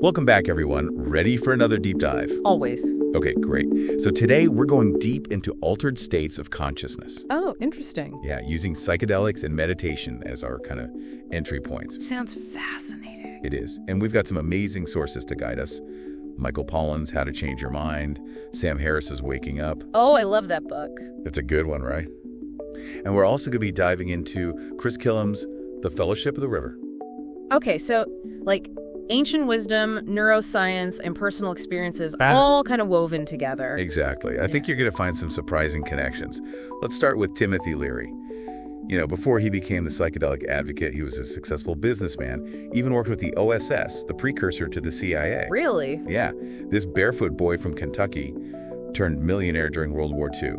Welcome back, everyone. Ready for another deep dive? Always. Okay, great. So today we're going deep into altered states of consciousness. Oh, interesting. Yeah, using psychedelics and meditation as our kind of entry points. Sounds fascinating. It is. And we've got some amazing sources to guide us. Michael Pollan's How to Change Your Mind, Sam Harris's Waking Up. Oh, I love that book. That's a good one, right? And we're also going to be diving into Chris Killam's The Fellowship of the River. Okay, so ancient wisdom, neuroscience, and personal experiences all kind of woven together. Exactly. I think you're going to find some surprising connections. Let's start with Timothy Leary. You know, before he became the psychedelic advocate, he was a successful businessman, even worked with the OSS, the precursor to the CIA. Really? Yeah. This barefoot boy from Kentucky turned millionaire during World War II.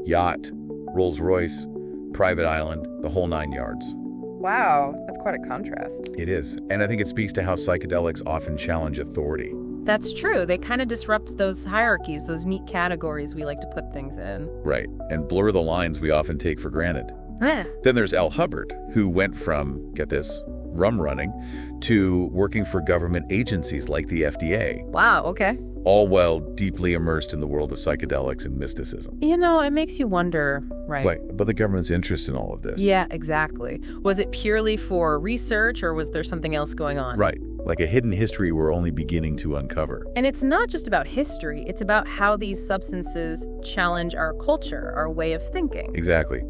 Yacht, Rolls-Royce, private island, the whole 9 yards. Wow, that's quite a contrast. It is. And I think it speaks to how psychedelics often challenge authority. That's true. They kind of disrupt those hierarchies, those neat categories we like to put things in. Right. And blur the lines we often take for granted. Then there's Al Hubbard, who went from, get this, rum running, to working for government agencies like the FDA. Wow, okay. All while deeply immersed in the world of psychedelics and mysticism. You know, it makes you wonder, right? Wait, but the government's interest in all of this. Yeah, exactly. Was it purely for research, or was there something else going on? Right, like a hidden history we're only beginning to uncover. And it's not just about history, it's about how these substances challenge our culture, our way of thinking. Exactly.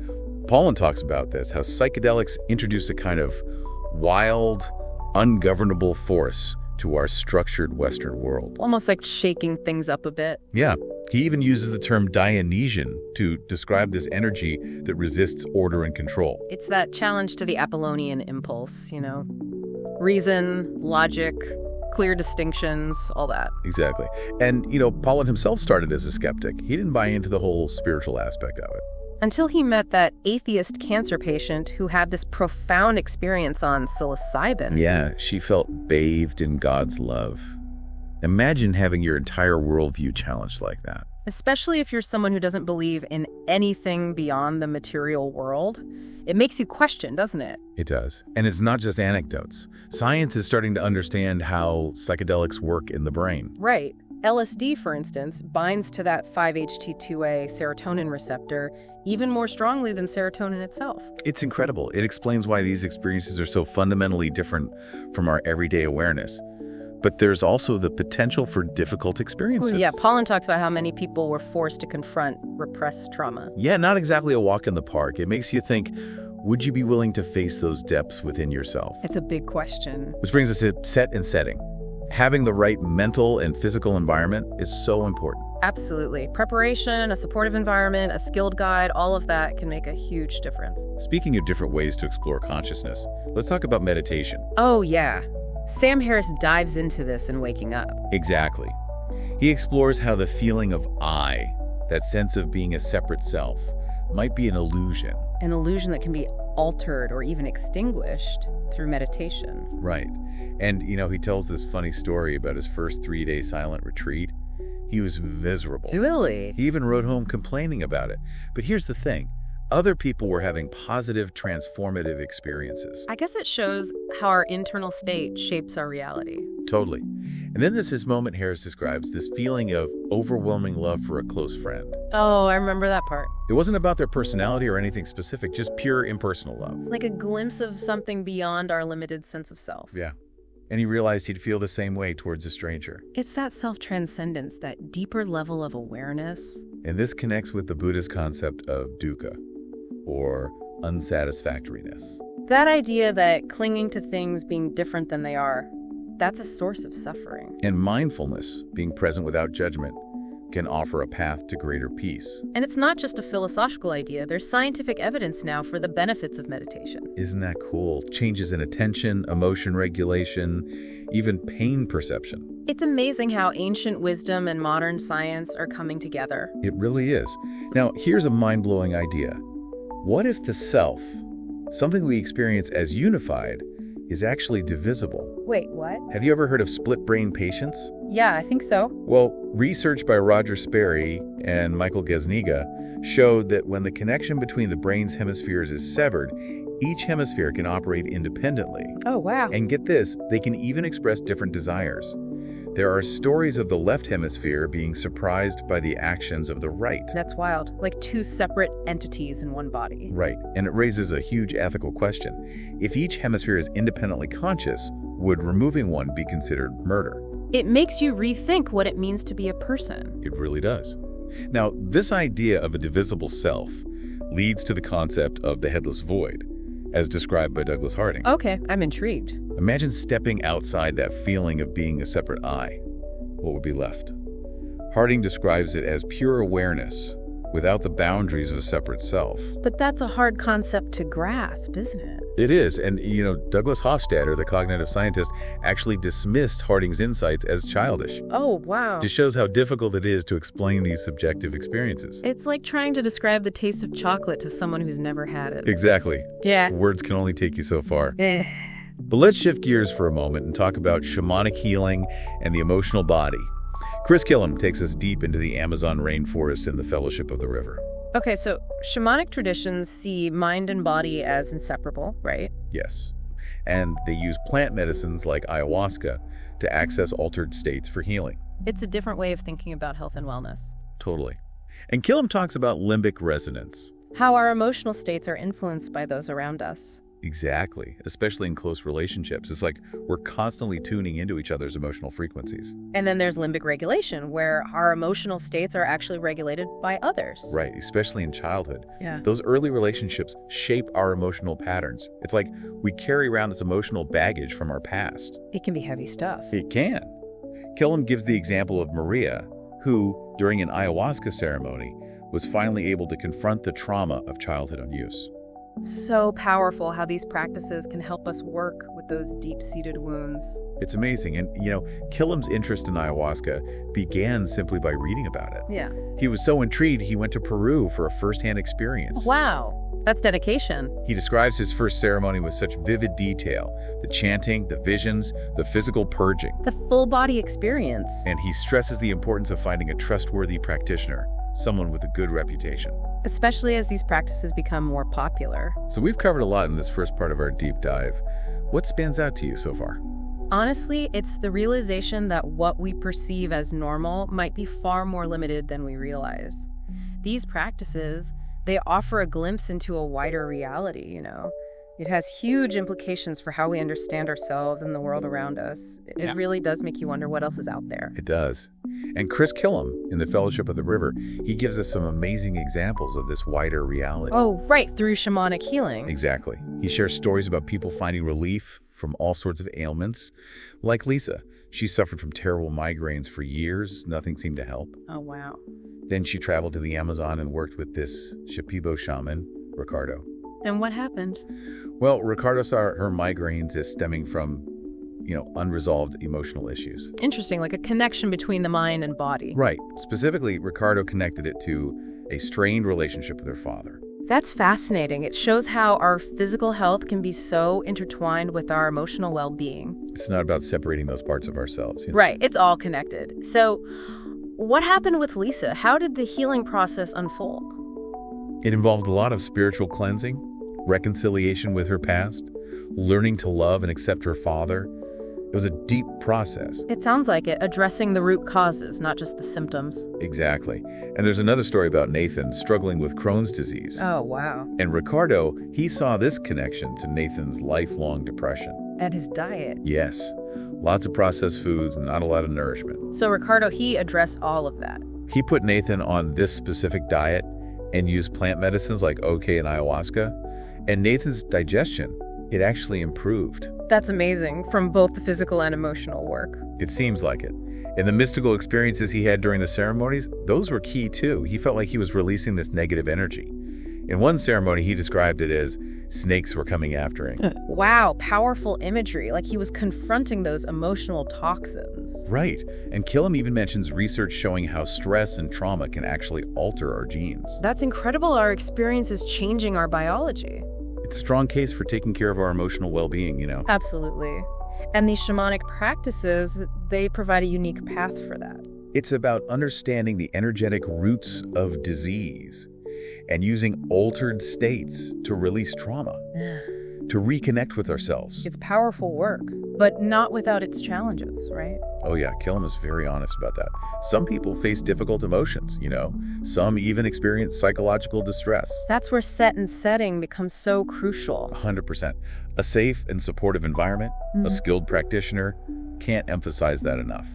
Pollan talks about this, how psychedelics introduce a kind of wild, ungovernable force to our structured Western world. Almost like shaking things up a bit. Yeah. He even uses the term Dionysian to describe this energy that resists order and control. It's that challenge to the Apollonian impulse, you know? Reason, logic, clear distinctions, all that. Exactly. And, you know, Pollan himself started as a skeptic. He didn't buy into the whole spiritual aspect of it. Until he met that atheist cancer patient who had this profound experience on psilocybin. Yeah, she felt bathed in God's love. Imagine having your entire worldview challenged like that. Especially if you're someone who doesn't believe in anything beyond the material world. It makes you question, doesn't it? It does. And it's not just anecdotes. Science is starting to understand how psychedelics work in the brain. Right. LSD, for instance, binds to that 5-HT2A serotonin receptor even more strongly than serotonin itself. It's incredible. It explains why these experiences are so fundamentally different from our everyday awareness. But there's also the potential for difficult experiences. Yeah, Pollan talks about how many people were forced to confront repressed trauma. Yeah, not exactly a walk in the park. It makes you think, would you be willing to face those depths within yourself? It's a big question. Which brings us to set and setting. Having the right mental and physical environment is so important. Absolutely. Preparation, a supportive environment, a skilled guide, all of that can make a huge difference. Speaking of different ways to explore consciousness, let's talk about meditation. Oh, yeah. Sam Harris dives into this in Waking Up. Exactly. He explores how the feeling of I, that sense of being a separate self, might be an illusion. An illusion that can be altered or even extinguished through meditation. Right. And, you know, he tells this funny story about his first 3-day silent retreat. He was miserable. Really? He even wrote home complaining about it. But here's the thing. Other people were having positive, transformative experiences. I guess it shows how our internal state shapes our reality. Totally. And then there's this moment Harris describes, this feeling of overwhelming love for a close friend. Oh, I remember that part. It wasn't about their personality or anything specific, just pure impersonal love. Like a glimpse of something beyond our limited sense of self. Yeah. And he realized he'd feel the same way towards a stranger. It's that self-transcendence, that deeper level of awareness. And this connects with the Buddhist concept of dukkha, or unsatisfactoriness. That idea that clinging to things being different than they are, that's a source of suffering. And mindfulness, being present without judgment, can offer a path to greater peace. And it's not just a philosophical idea. There's scientific evidence now for the benefits of meditation. Isn't that cool? Changes in attention, emotion regulation, even pain perception. It's amazing how ancient wisdom and modern science are coming together. It really is. Now, here's a mind-blowing idea. What if the self, something we experience as unified, is actually divisible? Wait, what? Have you ever heard of split-brain patients? Yeah, I think so. Well, research by Roger Sperry and Michael Gesniga showed that when the connection between the brain's hemispheres is severed, each hemisphere can operate independently. Oh, wow. And get this, they can even express different desires. There are stories of the left hemisphere being surprised by the actions of the right. That's wild. Like two separate entities in one body. Right, and it raises a huge ethical question. If each hemisphere is independently conscious, would removing one be considered murder? It makes you rethink what it means to be a person. It really does. Now, this idea of a divisible self leads to the concept of the headless void, as described by Douglas Harding. Okay, I'm intrigued. Imagine stepping outside that feeling of being a separate I. What would be left? Harding describes it as pure awareness, without the boundaries of a separate self. But that's a hard concept to grasp, isn't it? It is, and Douglas Hofstadter, the cognitive scientist, actually dismissed Harding's insights as childish. Oh, wow. Just shows how difficult it is to explain these subjective experiences. It's like trying to describe the taste of chocolate to someone who's never had it. Exactly. Yeah. Words can only take you so far. But let's shift gears for a moment and talk about shamanic healing and the emotional body. Chris Killam takes us deep into the Amazon rainforest and the Fellowship of the River. Okay, so shamanic traditions see mind and body as inseparable, right? Yes. And they use plant medicines like ayahuasca to access altered states for healing. It's a different way of thinking about health and wellness. Totally. And Killam talks about limbic resonance. How our emotional states are influenced by those around us. Exactly, especially in close relationships. It's like we're constantly tuning into each other's emotional frequencies. And then there's limbic regulation, where our emotional states are actually regulated by others. Right, especially in childhood. Yeah. Those early relationships shape our emotional patterns. It's like we carry around this emotional baggage from our past. It can be heavy stuff. It can. Killam gives the example of Maria, who, during an ayahuasca ceremony, was finally able to confront the trauma of childhood abuse. So powerful how these practices can help us work with those deep-seated wounds. It's amazing. And, Killam's interest in ayahuasca began simply by reading about it. Yeah. He was so intrigued, he went to Peru for a first-hand experience. Wow. That's dedication. He describes his first ceremony with such vivid detail. The chanting, the visions, the physical purging. The full-body experience. And he stresses the importance of finding a trustworthy practitioner, someone with a good reputation. Especially as these practices become more popular. So we've covered a lot in this first part of our deep dive. What stands out to you so far? Honestly, it's the realization that what we perceive as normal might be far more limited than we realize. These practices, they offer a glimpse into a wider reality, It has huge implications for how we understand ourselves and the world around us. It really does make you wonder what else is out there. It does. And Chris Killam, in the Fellowship of the River, he gives us some amazing examples of this wider reality. Oh, right, through shamanic healing. Exactly. He shares stories about people finding relief from all sorts of ailments. Like Lisa, she suffered from terrible migraines for years. Nothing seemed to help. Oh, wow. Then she traveled to the Amazon and worked with this Shipibo shaman, Ricardo. And what happened? Well, Ricardo saw her migraines as stemming from, unresolved emotional issues. Interesting, like a connection between the mind and body. Right. Specifically, Ricardo connected it to a strained relationship with her father. That's fascinating. It shows how our physical health can be so intertwined with our emotional well-being. It's not about separating those parts of ourselves. Right. It's all connected. So what happened with Lisa? How did the healing process unfold? It involved a lot of spiritual cleansing, reconciliation with her past, learning to love and accept her father. It was a deep process. It sounds like it, addressing the root causes, not just the symptoms. Exactly. And there's another story about Nathan struggling with Crohn's disease. Oh, wow. And Ricardo, he saw this connection to Nathan's lifelong depression. And his diet. Yes. Lots of processed foods and not a lot of nourishment. So Ricardo, he addressed all of that. He put Nathan on this specific diet and used plant medicines like OK and ayahuasca. And Nathan's digestion, it actually improved. That's amazing, from both the physical and emotional work. It seems like it. And the mystical experiences he had during the ceremonies, those were key too. He felt like he was releasing this negative energy. In one ceremony, he described it as snakes were coming after him. Wow, powerful imagery, like he was confronting those emotional toxins. Right. And Killam even mentions research showing how stress and trauma can actually alter our genes. That's incredible. Our experience is changing our biology. It's a strong case for taking care of our emotional well-being, Absolutely. And these shamanic practices, they provide a unique path for that. It's about understanding the energetic roots of disease and using altered states to release trauma. to reconnect with ourselves. It's powerful work, but not without its challenges, right? Oh yeah, Killam is very honest about that. Some people face difficult emotions, Some even experience psychological distress. That's where set and setting becomes so crucial. 100%. A safe and supportive environment, a skilled practitioner, can't emphasize that enough.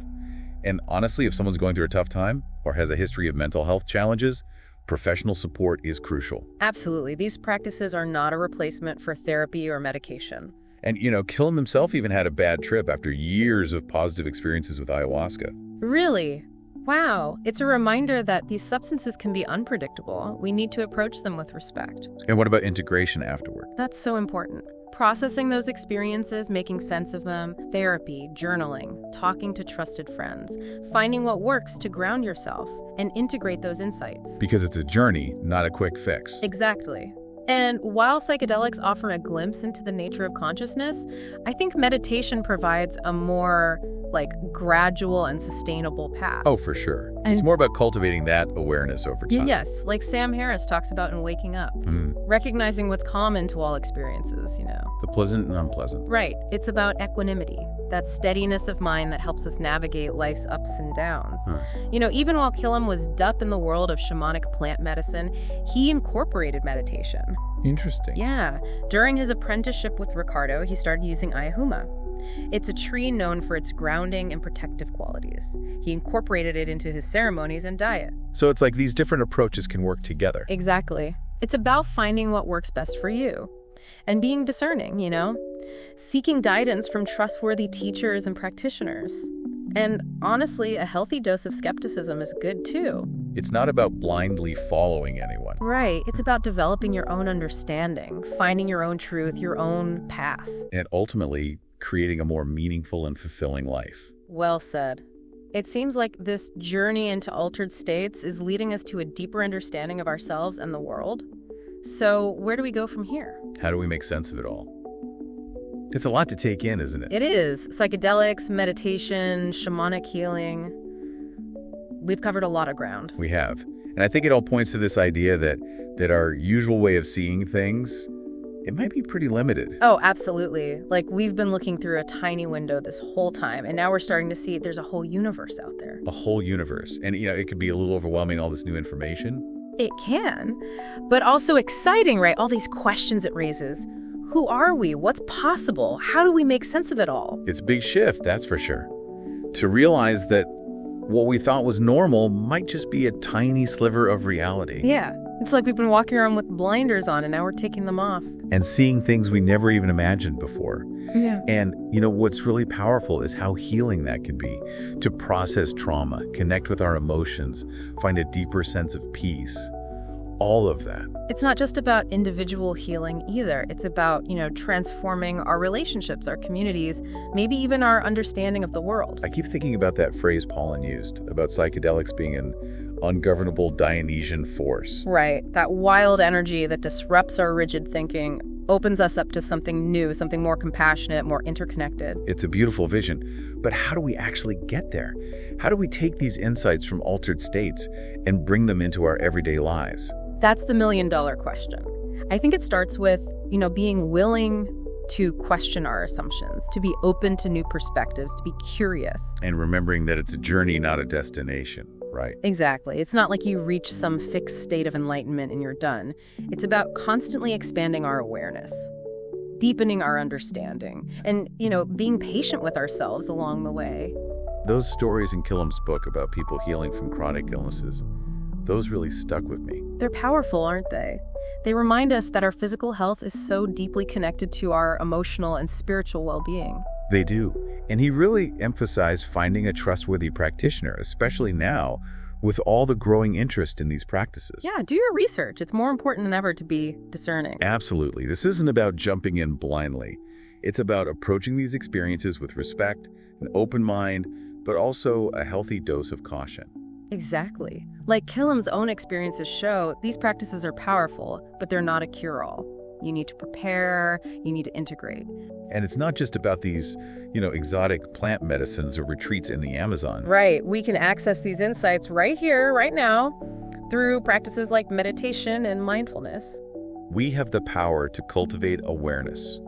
And honestly, if someone's going through a tough time or has a history of mental health challenges, professional support is crucial. Absolutely. These practices are not a replacement for therapy or medication. And, Killam himself even had a bad trip after years of positive experiences with ayahuasca. Really? Wow. It's a reminder that these substances can be unpredictable. We need to approach them with respect. And what about integration afterward? That's so important. Processing those experiences, making sense of them, therapy, journaling, talking to trusted friends, finding what works to ground yourself and integrate those insights. Because it's a journey, not a quick fix. Exactly. And while psychedelics offer a glimpse into the nature of consciousness, I think meditation provides a more gradual and sustainable path. Oh, for sure. It's more about cultivating that awareness over time. Yes, like Sam Harris talks about in Waking Up. Recognizing what's common to all experiences, The pleasant and unpleasant. Right. It's about equanimity, that steadiness of mind that helps us navigate life's ups and downs. Even while Killam was deep in the world of shamanic plant medicine, he incorporated meditation. Interesting. Yeah. During his apprenticeship with Ricardo, he started using ayahuma. It's a tree known for its grounding and protective qualities. He incorporated it into his ceremonies and diet. So it's like these different approaches can work together. Exactly. It's about finding what works best for you and being discerning, seeking guidance from trustworthy teachers and practitioners. And honestly, a healthy dose of skepticism is good too. It's not about blindly following anyone. Right. It's about developing your own understanding, finding your own truth, your own path. And ultimately, creating a more meaningful and fulfilling life. Well said. It seems like this journey into altered states is leading us to a deeper understanding of ourselves and the world. So where do we go from here? How do we make sense of it all? It's a lot to take in, isn't it? It is. Psychedelics, meditation, shamanic healing. We've covered a lot of ground. We have. And I think it all points to this idea that our usual way of seeing things, it might be pretty limited. Oh, absolutely. We've been looking through a tiny window this whole time, and now we're starting to see there's a whole universe out there. A whole universe. And, it could be a little overwhelming, all this new information. It can, but also exciting, right? All these questions it raises. Who are we? What's possible? How do we make sense of it all? It's a big shift, that's for sure. To realize that what we thought was normal might just be a tiny sliver of reality. Yeah. It's like we've been walking around with blinders on, and now we're taking them off. And seeing things we never even imagined before. Yeah. And, what's really powerful is how healing that can be. To process trauma, connect with our emotions, find a deeper sense of peace. All of that. It's not just about individual healing either. It's about, transforming our relationships, our communities, maybe even our understanding of the world. I keep thinking about that phrase Paulin used, about psychedelics being an ungovernable Dionysian force. Right. That wild energy that disrupts our rigid thinking, opens us up to something new, something more compassionate, more interconnected. It's a beautiful vision. But how do we actually get there? How do we take these insights from altered states and bring them into our everyday lives? That's the million-dollar question. I think it starts with, being willing to question our assumptions, to be open to new perspectives, to be curious. And remembering that it's a journey, not a destination, right? Exactly. It's not like you reach some fixed state of enlightenment and you're done. It's about constantly expanding our awareness, deepening our understanding, and, being patient with ourselves along the way. Those stories in Killam's book about people healing from chronic illnesses, those really stuck with me. They're powerful, aren't they? They remind us that our physical health is so deeply connected to our emotional and spiritual well-being. They do. And he really emphasized finding a trustworthy practitioner, especially now with all the growing interest in these practices. Yeah, do your research. It's more important than ever to be discerning. Absolutely. This isn't about jumping in blindly. It's about approaching these experiences with respect, an open mind, but also a healthy dose of caution. Exactly. Like Killam's own experiences show, these practices are powerful, but they're not a cure-all. You need to prepare, you need to integrate. And it's not just about these, exotic plant medicines or retreats in the Amazon. Right. We can access these insights right here, right now, through practices like meditation and mindfulness. We have the power to cultivate awareness,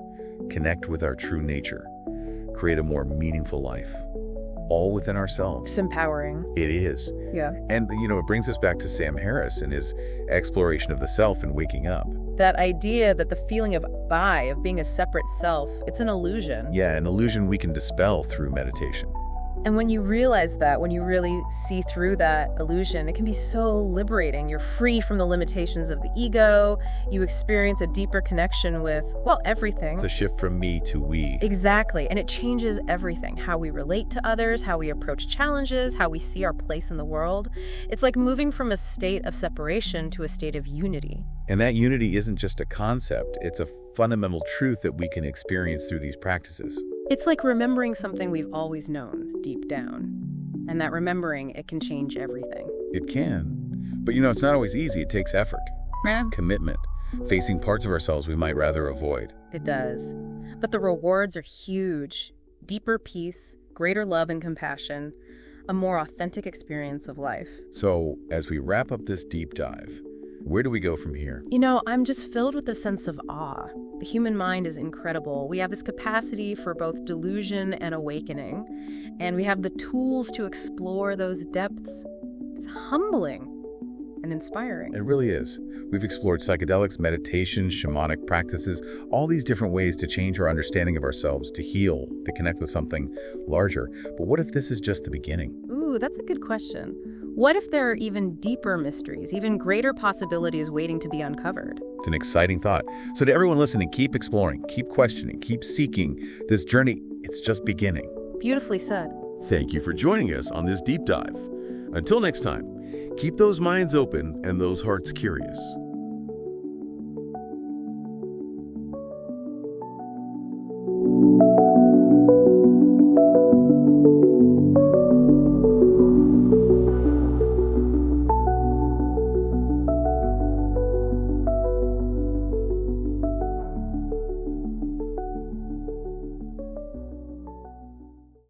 connect with our true nature, create a more meaningful life, all within ourselves. It's empowering. It is. Yeah. And, it brings us back to Sam Harris and his exploration of the self and waking up. That idea that the feeling of I, of being a separate self, it's an illusion. Yeah, an illusion we can dispel through meditation. And when you realize that, when you really see through that illusion, it can be so liberating. You're free from the limitations of the ego. You experience a deeper connection with, well, everything. It's a shift from me to we. Exactly. And it changes everything. How we relate to others, how we approach challenges, how we see our place in the world. It's like moving from a state of separation to a state of unity. And that unity isn't just a concept. It's a fundamental truth that we can experience through these practices. It's like remembering something we've always known deep down. And that remembering, it can change everything. It can. But it's not always easy. It takes effort, commitment, facing parts of ourselves we might rather avoid. It does. But the rewards are huge. Deeper peace, greater love and compassion, a more authentic experience of life. So, as we wrap up this deep dive, where do we go from here? I'm just filled with a sense of awe. The human mind is incredible. We have this capacity for both delusion and awakening, and we have the tools to explore those depths. It's humbling and inspiring. It really is. We've explored psychedelics, meditation, shamanic practices, all these different ways to change our understanding of ourselves, to heal, to connect with something larger. But what if this is just the beginning? Ooh, that's a good question. What if there are even deeper mysteries, even greater possibilities waiting to be uncovered? It's an exciting thought. So to everyone listening, keep exploring, keep questioning, keep seeking. This journey, it's just beginning. Beautifully said. Thank you for joining us on this deep dive. Until next time, keep those minds open and those hearts curious.